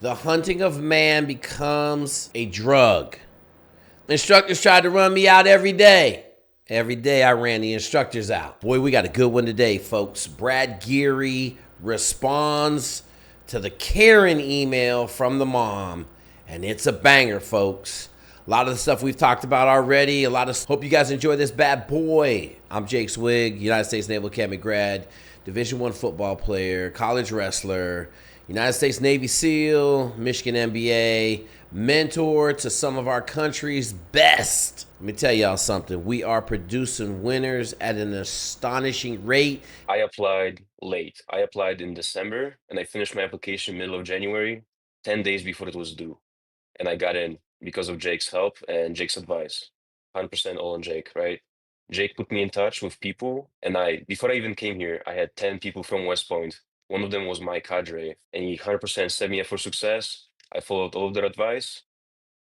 The hunting of man becomes a drug. Instructors tried to run me out every day. Every day I ran the instructors out. Boy, we got a good one today, folks. Brad Geary responds to the Karen email from the mom, and it's a banger, folks. A lot of the stuff we've talked about already. Hope you guys enjoy this bad boy. I'm Jake Zweig, United States Naval Academy grad, Division I football player, college wrestler, United States Navy SEAL, Michigan MBA, mentor to some of our country's best. Let me tell y'all something. We are producing winners at an astonishing rate. I applied late. I applied in December and I finished my application middle of January, 10 days before it was due. And I got in because of Jake's help and Jake's advice. 100% all on Jake, right? Jake put me in touch with people, and before I even came here, I had 10 people from West Point. One of them was my cadre, and he 100% set me up for success. I followed all of their advice,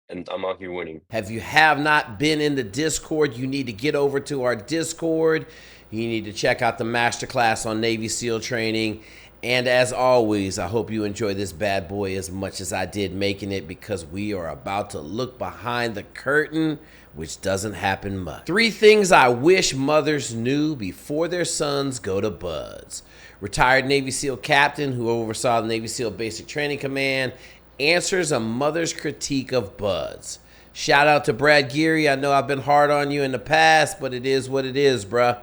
and I'm out here winning. If you have not been in the Discord, you need to get over to our Discord. You need to check out the masterclass on Navy SEAL training. And as always, I hope you enjoy this bad boy as much as I did making it, because we are about to look behind the curtain, which doesn't happen much. 3 things I wish mothers knew before their sons go to BUD/S. Retired Navy SEAL captain who oversaw the Navy SEAL Basic Training Command answers a mother's critique of BUD/S. Shout out to Brad Geary. I know I've been hard on you in the past, but it is what it is, bruh.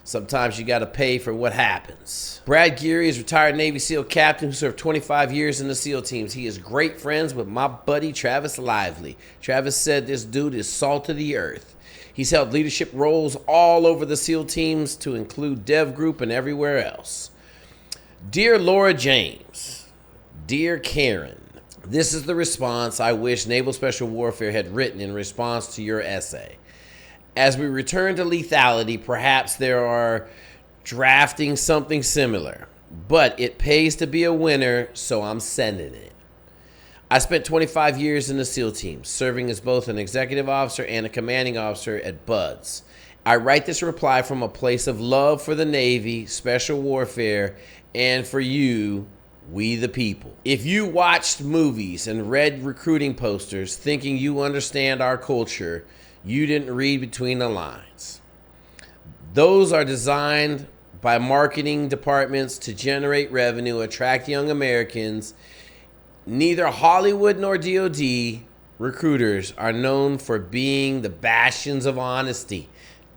Sometimes you got to pay for what happens. Brad Geary is retired Navy SEAL captain who served 25 years in the SEAL teams. He is great friends with my buddy Travis Lively. Travis said this dude is salt of the earth. He's held leadership roles all over the SEAL teams, to include Dev Group and everywhere else. Dear Laura James, dear Karen, this is the response I wish Naval Special Warfare had written in response to your essay. As we return to lethality, perhaps there are drafting something similar, but it pays to be a winner, so I'm sending it. I spent 25 years in the SEAL team, serving as both an executive officer and a commanding officer at BUD/S. I write this reply from a place of love for the Navy, Special Warfare, and for you, we the people. If you watched movies and read recruiting posters thinking you understand our culture, you didn't read between the lines. Those are designed by marketing departments to generate revenue, attract young Americans. Neither Hollywood nor DoD recruiters are known for being the bastions of honesty.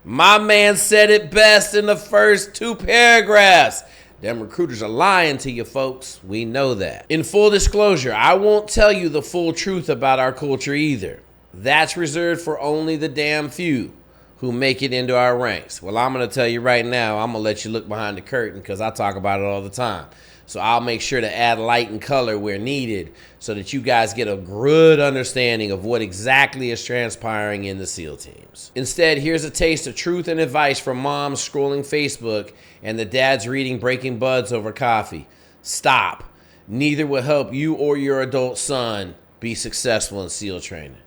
My man said it best in the first 2 paragraphs. Them recruiters are lying to you, folks. We know that. In full disclosure, I won't tell you the full truth about our culture either. That's reserved for only the damn few who make it into our ranks. Well, I'm going to tell you right now, I'm going to let you look behind the curtain, because I talk about it all the time. So I'll make sure to add light and color where needed so that you guys get a good understanding of what exactly is transpiring in the SEAL teams. Instead, here's a taste of truth and advice from moms scrolling Facebook and the dads reading Breaking Buds over coffee. Stop. Neither will help you or your adult son be successful in SEAL training.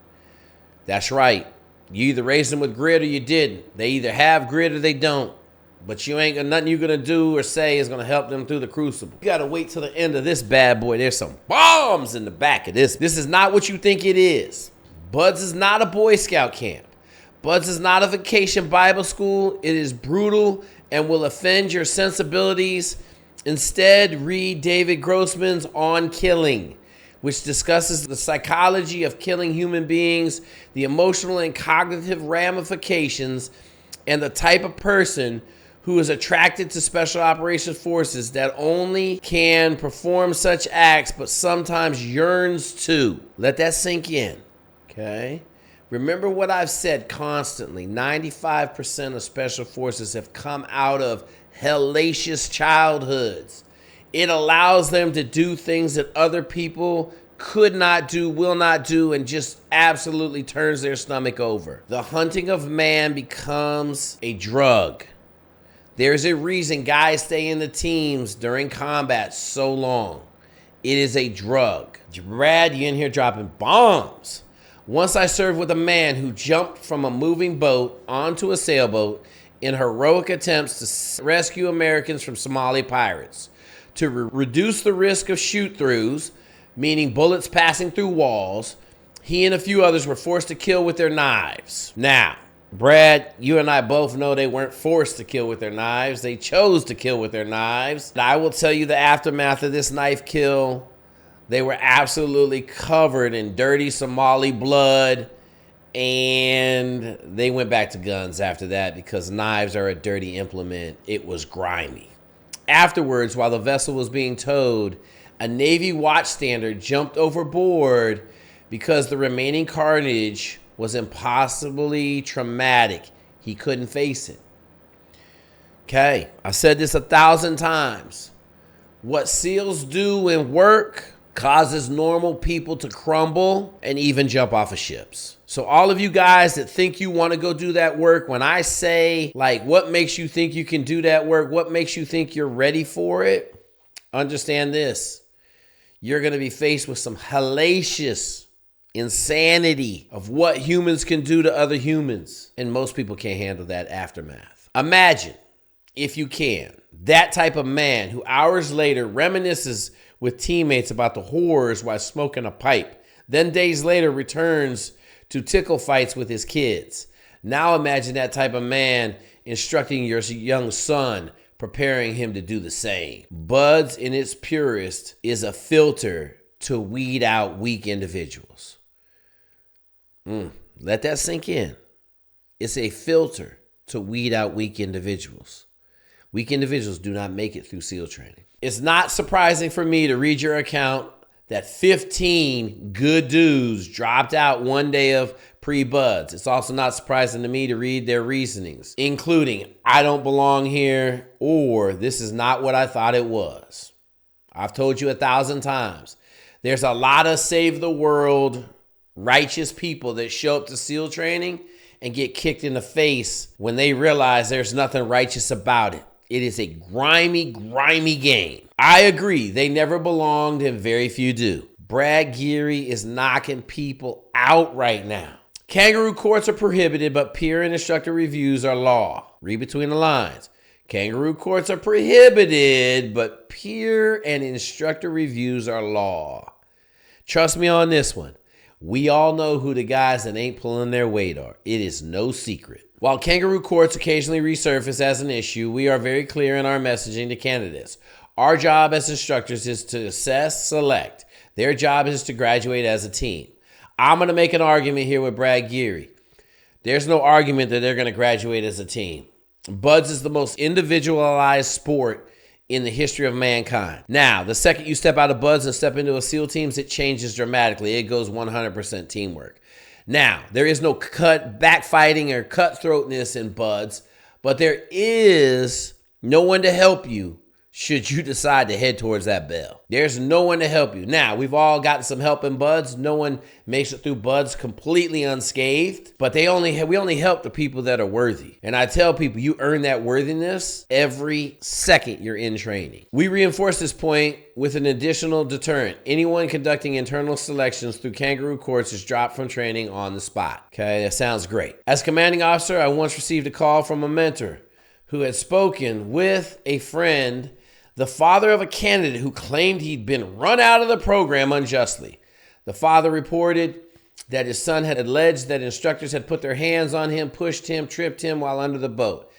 That's right. You either raised them with grit or you didn't. They either have grit or they don't. But you ain't got nothing you're going to do or say is going to help them through the crucible. You got to wait till the end of this bad boy. There's some bombs in the back of this. This is not what you think it is. BUD/S is not a Boy Scout camp. BUD/S is not a vacation Bible school. It is brutal and will offend your sensibilities. Instead, read David Grossman's On Killing, which discusses the psychology of killing human beings, the emotional and cognitive ramifications, and the type of person who is attracted to special operations forces that only can perform such acts but sometimes yearns to. Let that sink in, okay? Remember what I've said constantly. 95% of special forces have come out of hellacious childhoods. It allows them to do things that other people could not do, will not do, and just absolutely turns their stomach over. The hunting of man becomes a drug. There's a reason guys stay in the teams during combat so long. It is a drug. Brad, you in here dropping bombs. Once I served with a man who jumped from a moving boat onto a sailboat in heroic attempts to rescue Americans from Somali pirates. To reduce the risk of shoot-throughs, meaning bullets passing through walls. He and a few others were forced to kill with their knives. Now, Brad, you and I both know they weren't forced to kill with their knives. They chose to kill with their knives. And I will tell you the aftermath of this knife kill. They were absolutely covered in dirty Somali blood. And they went back to guns after that because knives are a dirty implement. It was grimy. Afterwards, while the vessel was being towed, a Navy watchstander jumped overboard because the remaining carnage was impossibly traumatic. He couldn't face it. Okay, I've said this 1,000 times. What SEALs do in work causes normal people to crumble and even jump off of ships. So all of you guys that think you want to go do that work, when I say, like, what makes you think you can do that work? What makes you think you're ready for it? Understand this. You're going to be faced with some hellacious insanity of what humans can do to other humans. And most people can't handle that aftermath. Imagine, if you can, that type of man who hours later reminisces with teammates about the horrors while smoking a pipe, then days later returns to tickle fights with his kids. Now imagine that type of man instructing your young son, preparing him to do the same. Buds in its purest is a filter to weed out weak individuals. Let that sink in. It's a filter to weed out weak individuals. Weak individuals do not make it through SEAL training. It's not surprising for me to read your account that 15 good dudes dropped out one day of pre-buds. It's also not surprising to me to read their reasonings, including, I don't belong here, or this is not what I thought it was. I've told you 1,000 times. There's a lot of save the world righteous people that show up to SEAL training and get kicked in the face when they realize there's nothing righteous about it. It is a grimy, grimy game. I agree, they never belonged and very few do. Brad Geary is knocking people out right now. Kangaroo courts are prohibited, but peer and instructor reviews are law. Read between the lines. Kangaroo courts are prohibited, but peer and instructor reviews are law. Trust me on this one. We all know who the guys that ain't pulling their weight are. It is no secret. While kangaroo courts occasionally resurface as an issue, we are very clear in our messaging to candidates. Our job as instructors is to assess, select. Their job is to graduate as a team. I'm going to make an argument here with Brad Geary. There's no argument that they're going to graduate as a team. Buds is the most individualized sport in the history of mankind. Now, the second you step out of Buds and step into a SEAL teams, it changes dramatically. It goes 100% teamwork. Now, there is no backfighting or cutthroatness in Buds, but there is no one to help you should you decide to head towards that bell. There's no one to help you. Now, we've all gotten some help in Buds. No one makes it through Buds completely unscathed, but we only help the people that are worthy. And I tell people, you earn that worthiness every second you're in training. We reinforce this point with an additional deterrent. Anyone conducting internal selections through kangaroo courts is dropped from training on the spot. Okay, that sounds great. As commanding officer, I once received a call from a mentor who had spoken with a friend, the father of a candidate who claimed he'd been run out of the program unjustly. The father reported that his son had alleged that instructors had put their hands on him, pushed him, tripped him while under the boat.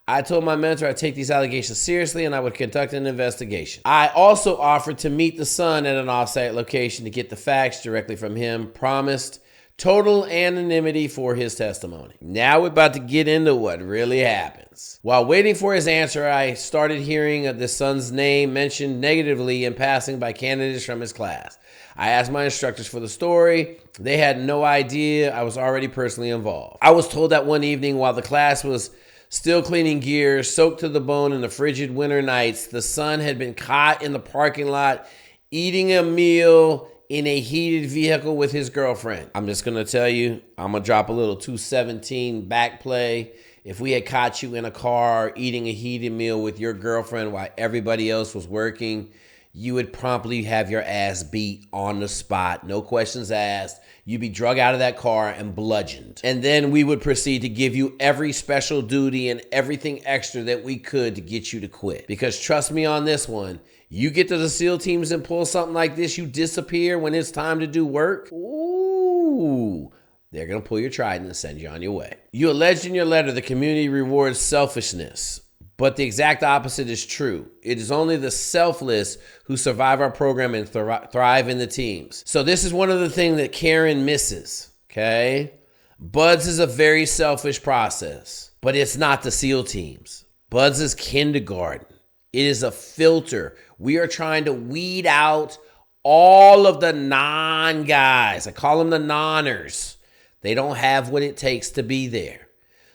I told my mentor I'd take these allegations seriously and I would conduct an investigation. I also offered to meet the son at an off-site location to get the facts directly from him, promised total anonymity for his testimony. Now we're about to get into what really happens. While waiting for his answer, I started hearing the son's name mentioned negatively in passing by candidates from his class. I asked my instructors for the story. They had no idea I was already personally involved. I was told that one evening while the class was still cleaning gear, soaked to the bone in the frigid winter nights, the son had been caught in the parking lot eating a meal in a heated vehicle with his girlfriend. I'm just going to tell you, I'm going to drop a little 217 back play. If we had caught you in a car eating a heated meal with your girlfriend while everybody else was working, you would promptly have your ass beat on the spot. No questions asked. You'd be drug out of that car and bludgeoned. And then we would proceed to give you every special duty and everything extra that we could to get you to quit. Because trust me on this one, You get to the SEAL teams and pull something like this, you disappear when it's time to do work. Ooh, they're going to pull your trident and send you on your way. You alleged in your letter the community rewards selfishness, but the exact opposite is true. It is only the selfless who survive our program and thrive in the teams. So this is one of the things that Karen misses, okay? Buds is a very selfish process, but it's not the SEAL teams. Buds is kindergarten. It is a filter. We are trying to weed out all of the non-guys. I call them the nonners. They don't have what it takes to be there.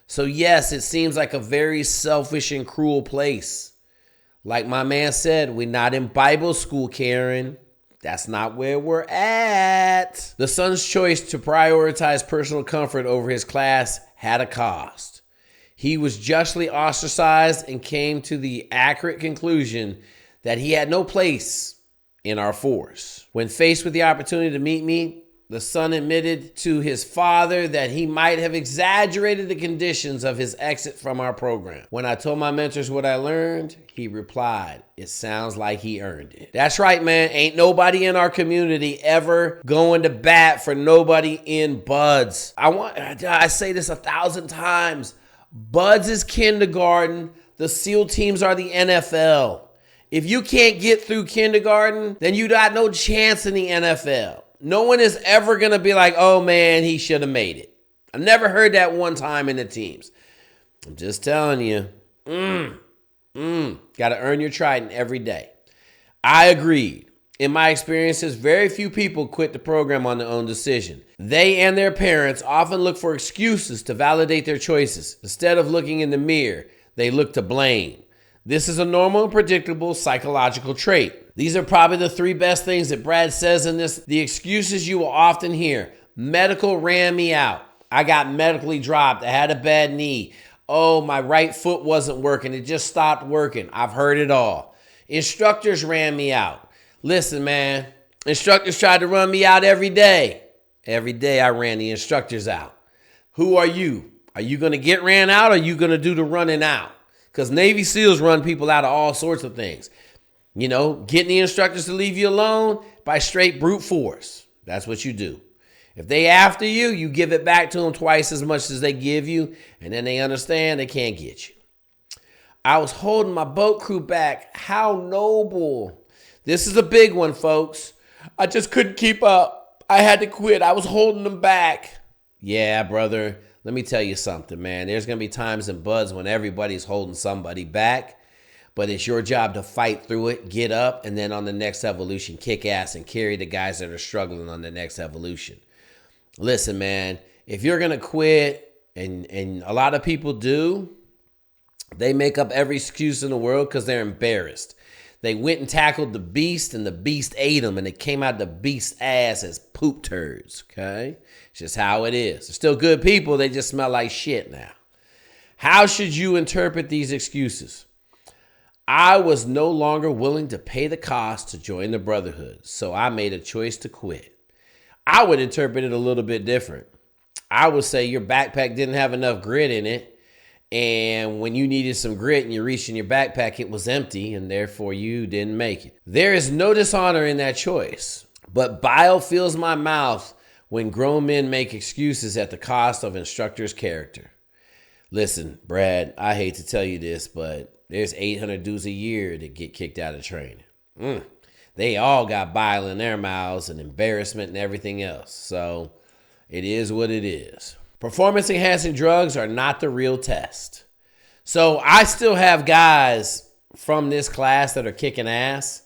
So yes, it seems like a very selfish and cruel place. Like my man said, we're not in Bible school, Karen. That's not where we're at. The son's choice to prioritize personal comfort over his class had a cost. He was justly ostracized and came to the accurate conclusion that he had no place in our force. When faced with the opportunity to meet me, the son admitted to his father that he might have exaggerated the conditions of his exit from our program. When I told my mentors what I learned, he replied, "It sounds like he earned it." That's right, man. Ain't nobody in our community ever going to bat for nobody in Buds. I say this 1,000 times. Buds is kindergarten. The SEAL teams are the NFL. If you can't get through kindergarten, then you got no chance in the NFL. No one is ever going to be like, oh man, he should have made it. I never heard that one time in the teams. I'm just telling you. Got to earn your trident every day. I agreed. In my experiences, very few people quit the program on their own decision. They and their parents often look for excuses to validate their choices. Instead of looking in the mirror, they look to blame. This is a normal and predictable psychological trait. These are probably the 3 best things that Brad says in this. The excuses you will often hear. Medical ran me out. I got medically dropped. I had a bad knee. Oh, my right foot wasn't working. It just stopped working. I've heard it all. Instructors ran me out. Listen, man, instructors tried to run me out every day. Every day I ran the instructors out. Who are you? Are you going to get ran out or are you going to do the running out? Because Navy SEALs run people out of all sorts of things. You know, getting the instructors to leave you alone by straight brute force. That's what you do. If they after you, you give it back to them twice as much as they give you, and then they understand they can't get you. I was holding my boat crew back. How noble. This is a big one, folks. I just couldn't keep up. I had to quit. I was holding them back. Yeah, brother. Let me tell you something, man. There's going to be times in Buds when everybody's holding somebody back. But it's your job to fight through it, get up, and then on the next evolution, kick ass and carry the guys that are struggling on the next evolution. Listen, man, if you're going to quit, and a lot of people do, they make up every excuse in the world because they're embarrassed. They went and tackled the beast, and the beast ate them, and it came out the beast's ass as poop turds, okay? It's just how it is. They're still good people. They just smell like shit now. How should you interpret these excuses? I was no longer willing to pay the cost to join the Brotherhood, so I made a choice to quit. I would interpret it a little bit different. I would say your backpack didn't have enough grit in it, and when you needed some grit and you reached in your backpack, it was empty, and therefore you didn't make it. There is no dishonor in that choice, but bile fills my mouth when grown men make excuses at the cost of instructors' character. Listen, Brad, I hate to tell you this, but there's 800 dudes a year that get kicked out of training. They all got bile in their mouths and embarrassment and everything else. So it is what it is. Performance-enhancing drugs are not the real test. So I still have guys from this class that are kicking ass.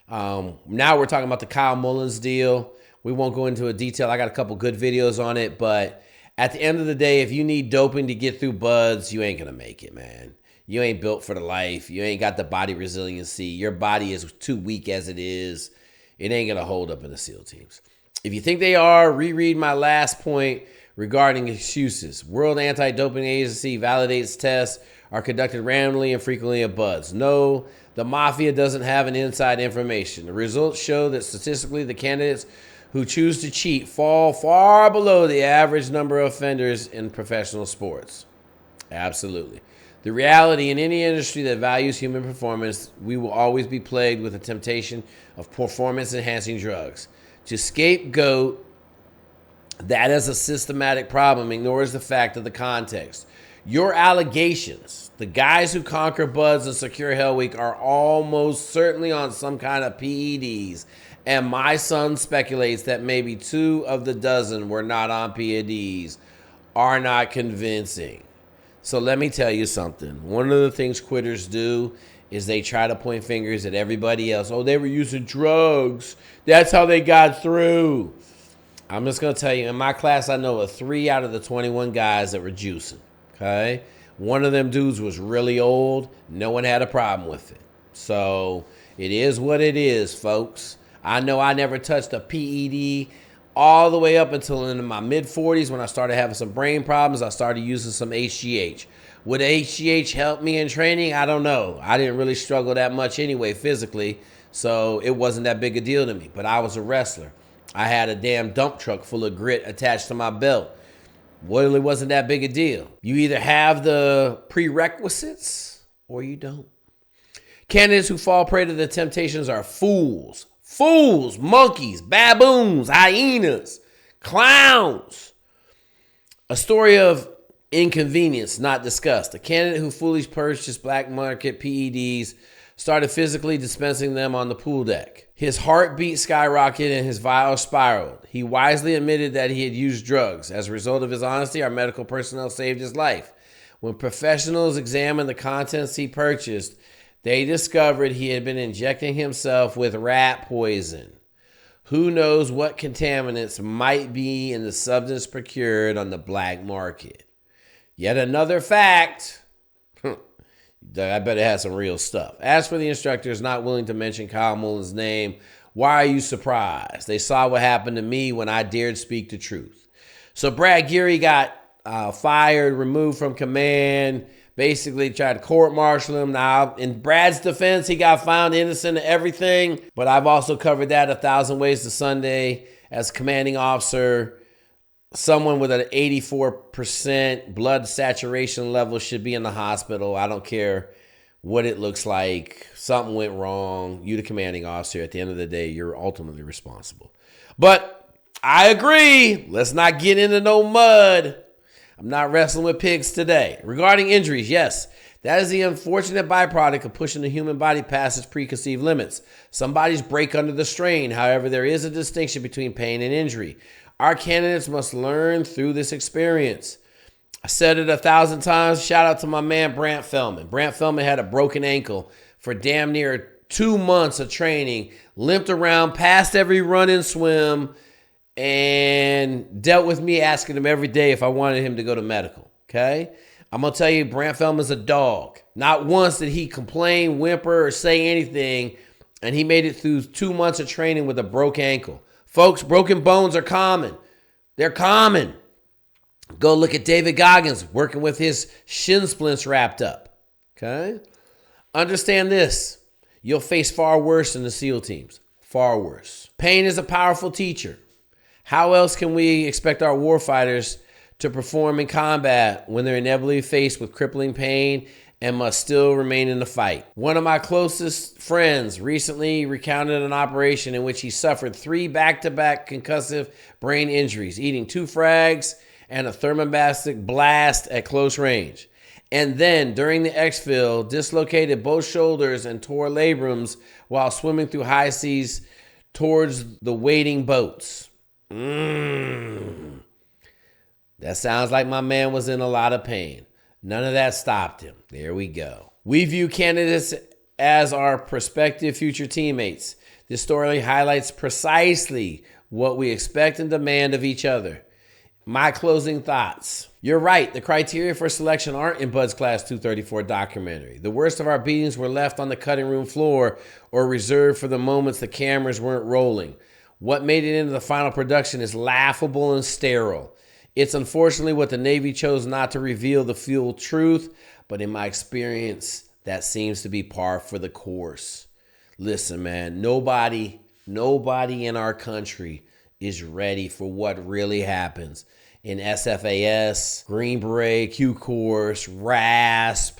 Now we're talking about the Kyle Mullins deal. We won't go into a detail. I got a couple good videos on it. But at the end of the day, if you need doping to get through Buds, you ain't going to make it, man. You ain't built for the life. You ain't got the body resiliency. Your body is too weak as it is. It ain't going to hold up in the SEAL teams. If you think they are, reread my last point regarding excuses. World Anti-Doping Agency validates tests are conducted randomly and frequently at Buds. No, the mafia doesn't have an inside information. The results show that statistically the candidates who choose to cheat fall far below the average number of offenders in professional sports. Absolutely. The reality in any industry that values human performance, we will always be plagued with the temptation of performance-enhancing drugs. To scapegoat that as a systematic problem ignores the fact of the context. Your allegations, the guys who conquer buds and secure Hell Week are almost certainly on some kind of PEDs, and my son speculates that maybe 2 of the dozen were not on PEDs, are not convincing. So let me tell you something. One of the things quitters do is they try to point fingers at everybody else. Oh, they were using drugs. That's how they got through. I'm just going to tell you, in my class, I know of 3 out of the 21 guys that were juicing, okay? One of them dudes was really old. No one had a problem with it. So it is what it is, folks. I know I never touched a PED all the way up until in my mid-40s when I started having some brain problems. I started using some HGH. Would HGH help me in training? I don't know. I didn't really struggle that much anyway physically, so it wasn't that big a deal to me. But I was a wrestler. I had a damn dump truck full of grit attached to my belt. Really wasn't that big a deal. You either have the prerequisites or you don't. Candidates who fall prey to the temptations are fools. Fools, monkeys, baboons, hyenas, clowns. A story of inconvenience not discussed. A candidate who foolishly purchased black market PEDs started physically dispensing them on the pool deck. His heartbeat skyrocketed and his vials spiraled. He wisely admitted that he had used drugs. As a result of his honesty, our medical personnel saved his life. When professionals examined the contents he purchased, they discovered he had been injecting himself with rat poison. Who knows what contaminants might be in the substance procured on the black market? Yet another fact. I bet it has some real stuff. As for the instructors not willing to mention Kyle Mullen's name, why are you surprised? They saw what happened to me when I dared speak the truth. So Brad Geary got fired, removed from command, basically tried to court-martial him. Now, in Brad's defense, he got found innocent of everything, but I've also covered that 1,000 Ways to Sunday. As commanding officer, someone with an 84% blood saturation level should be in the hospital. I don't care what it looks like. Something went wrong. You, the commanding officer, at the end of the day, you're ultimately responsible. But I agree. Let's not get into no mud. I'm not wrestling with pigs today. Regarding injuries, yes, that is the unfortunate byproduct of pushing the human body past its preconceived limits. Some bodies break under the strain. However, there is a distinction between pain and injury. Our candidates must learn through this experience. I said it 1,000 times. Shout out to my man, Brant Feldman. Brant Feldman had a broken ankle for damn near 2 months of training, limped around, passed every run and swim, and dealt with me asking him every day if I wanted him to go to medical, okay? I'm going to tell you, Brant Feldman's a dog. Not once did he complain, whimper, or say anything, and he made it through 2 months of training with a broke ankle. Folks, broken bones are common. They're common. Go look at David Goggins working with his shin splints wrapped up, okay? Understand this. You'll face far worse in the SEAL teams. Far worse. Pain is a powerful teacher. How else can we expect our warfighters to perform in combat when they're inevitably faced with crippling pain and must still remain in the fight? One of my closest friends recently recounted an operation in which he suffered 3 back-to-back concussive brain injuries, eating 2 frags and a thermobastic blast at close range. And then, during the exfil, dislocated both shoulders and tore labrums while swimming through high seas towards the waiting boats. That sounds like my man was in a lot of pain. None of that stopped him. There we go. We view candidates as our prospective future teammates. This story highlights precisely what we expect and demand of each other. My closing thoughts. You're right. The criteria for selection aren't in Bud's Class 234 documentary. The worst of our beatings were left on the cutting room floor or reserved for the moments the cameras weren't rolling. What made it into the final production is laughable and sterile. It's unfortunately what the Navy chose not to reveal the full truth, but in my experience, that seems to be par for the course. Listen, man, nobody in our country is ready for what really happens in SFAS, Green Beret, Q Course, RASP,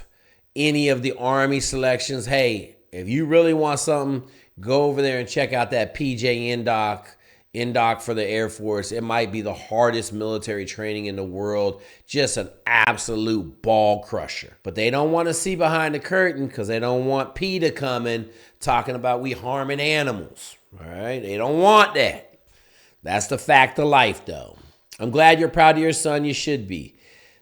any of the Army selections, hey, if you really want something, go over there and check out that PJ Indoc for the Air Force. It might be the hardest military training in the world. Just an absolute ball crusher. But they don't want to see behind the curtain because they don't want PETA coming talking about we harming animals. All right? They don't want that. That's the fact of life, though. I'm glad you're proud of your son. You should be.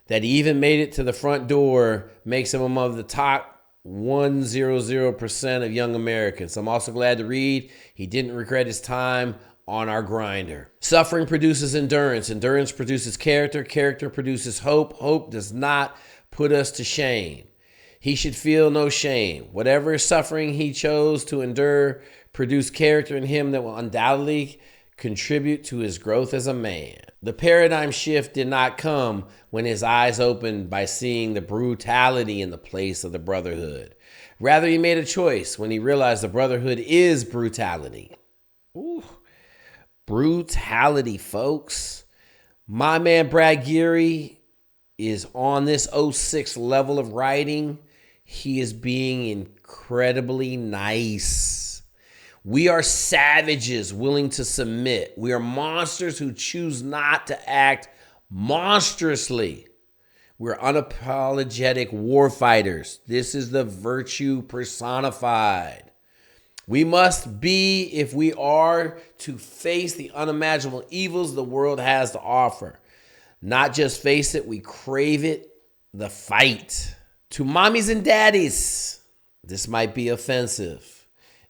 That he even made it to the front door makes him among the top 100% of young Americans. I'm also glad to read he didn't regret his time on our grinder. Suffering produces endurance. Endurance produces character. Character produces hope. Hope does not put us to shame. He should feel no shame. Whatever suffering he chose to endure produced character in him that will undoubtedly contribute to his growth as a man. The paradigm shift did not come when his eyes opened by seeing the brutality in the place of the Brotherhood. Rather, he made a choice when he realized the Brotherhood is brutality. Ooh. Brutality, folks. My man Brad Geary is on this 06 level of writing. He is being incredibly nice. We are savages willing to submit. We are monsters who choose not to act monstrously. We're unapologetic war fighters. This is the virtue personified. We must be if we are to face the unimaginable evils the world has to offer. Not just face it, we crave it, the fight. To mommies and daddies, this might be offensive.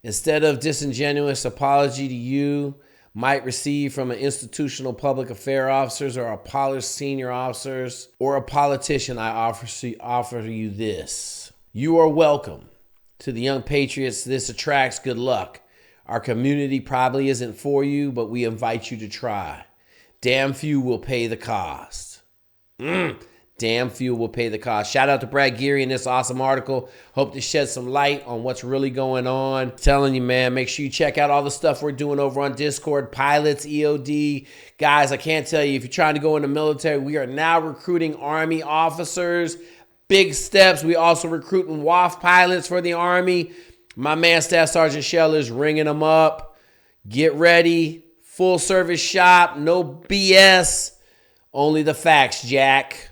Instead of disingenuous apology to you might receive from an institutional public affairs officers or a polished senior officers or a politician, I offer you this. You are welcome. To the young patriots, this attracts good luck. Our community probably isn't for you, but we invite you to try. Damn few will pay the cost. Damn few will pay the cost. Shout out to Brad Geary in this awesome article. Hope to shed some light on what's really going on. I'm telling you, man, make sure you check out all the stuff we're doing over on Discord. Pilots, EOD. Guys, I can't tell you, if you're trying to go in the military, we are now recruiting Army officers. Big steps. We also recruiting WAF pilots for the Army. My man, Staff Sergeant Shell, is ringing them up. Get ready. Full service shop. No BS. Only the facts, Jack.